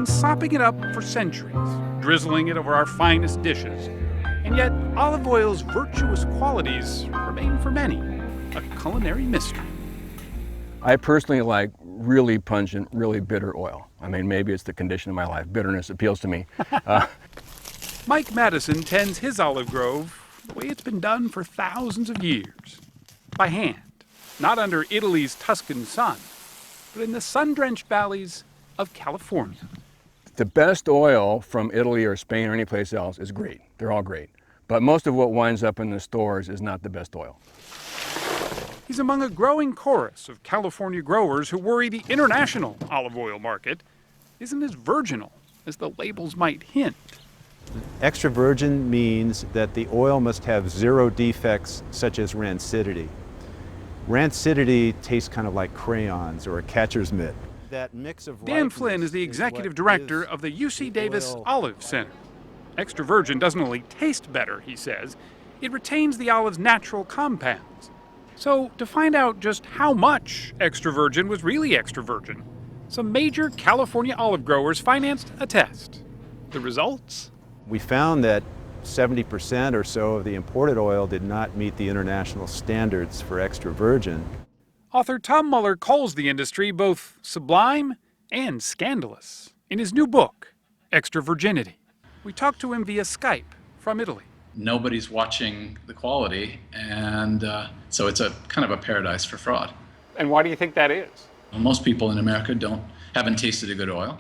been sopping it up for centuries, drizzling it over our finest dishes. And yet, olive oil's virtuous qualities remain for many a culinary mystery. I personally like really pungent, really bitter oil. I mean, maybe it's the condition of my life. Bitterness appeals to me. Mike Madison tends his olive grove the way it's been done for thousands of years. By hand, not under Italy's Tuscan sun, but in the sun-drenched valleys of California. The best oil from Italy or Spain or any place else is great. They're all great. But most of what winds up in the stores is not the best oil. He's among a growing chorus of California growers who worry the international olive oil market isn't as virginal as the labels might hint. Extra virgin means that the oil must have zero defects such as rancidity. Rancidity tastes kind of like crayons or a catcher's mitt. That mix of Dan Flynn is the executive director of the UC Davis Olive Center. Extra virgin doesn't only taste better, he says, it retains the olive's natural compounds. So to find out just how much extra virgin was really extra virgin, some major California olive growers financed a test. The results? We found that 70% or so of the imported oil did not meet the international standards for extra virgin. Author Tom Muller calls the industry both sublime and scandalous in his new book, Extra Virginity. We talked to him via Skype from Italy. Nobody's watching the quality, and so it's a kind of a paradise for fraud. And why do you think that is? Most people in America haven't tasted a good oil,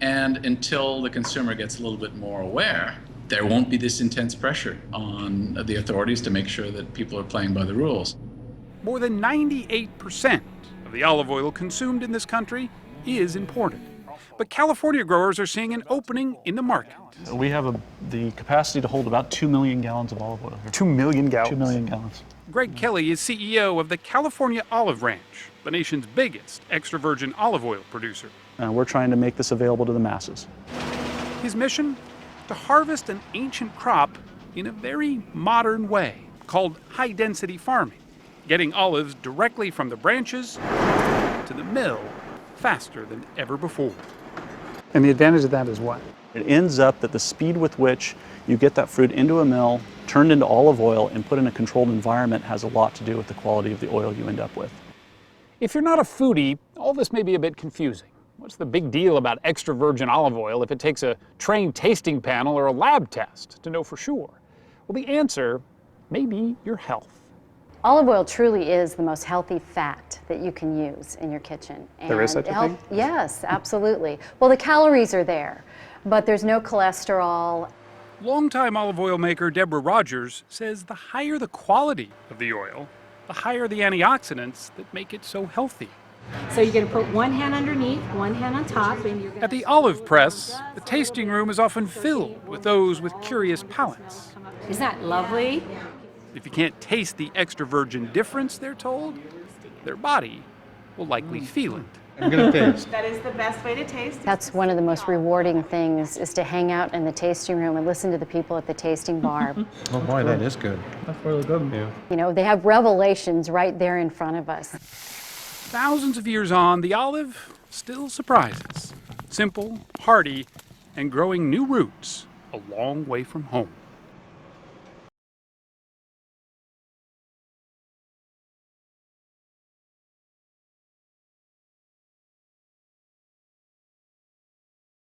and until the consumer gets a little bit more aware, there won't be this intense pressure on the authorities to make sure that people are playing by the rules. More than 98% of the olive oil consumed in this country is imported. But California growers are seeing an opening in the market. We have the capacity to hold about 2 million gallons of olive oil here. 2 million gallons? 2 million gallons. Greg Kelly is CEO of the California Olive Ranch, the nation's biggest extra virgin olive oil producer. We're trying to make this available to the masses. His mission? To harvest an ancient crop in a very modern way called high-density farming, getting olives directly from the branches to the mill faster than ever before. And the advantage of that is what? It ends up that the speed with which you get that fruit into a mill, turned into olive oil, and put in a controlled environment has a lot to do with the quality of the oil you end up with. If you're not a foodie, all this may be a bit confusing. What's the big deal about extra virgin olive oil if it takes a trained tasting panel or a lab test to know for sure? Well, the answer may be your health. Olive oil truly is the most healthy fat that you can use in your kitchen. And there is such a thing? Yes, absolutely. Well, the calories are there, but there's no cholesterol. Longtime olive oil maker Deborah Rogers says the higher the quality of the oil, the higher the antioxidants that make it so healthy. So you're going to put one hand underneath, one hand on top, and you're going At the olive press, the tasting room is often filled with those with curious palates. Isn't that lovely? If you can't taste the extra virgin difference, they're told, their body will likely feel it. I'm gonna taste. That is the best way to taste. That's one of the most rewarding things, is to hang out in the tasting room and listen to the people at the tasting bar. Oh boy, that is good. That's really good. Yeah. You know, they have revelations right there in front of us. Thousands of years on, the olive still surprises. Simple, hardy, and growing new roots a long way from home.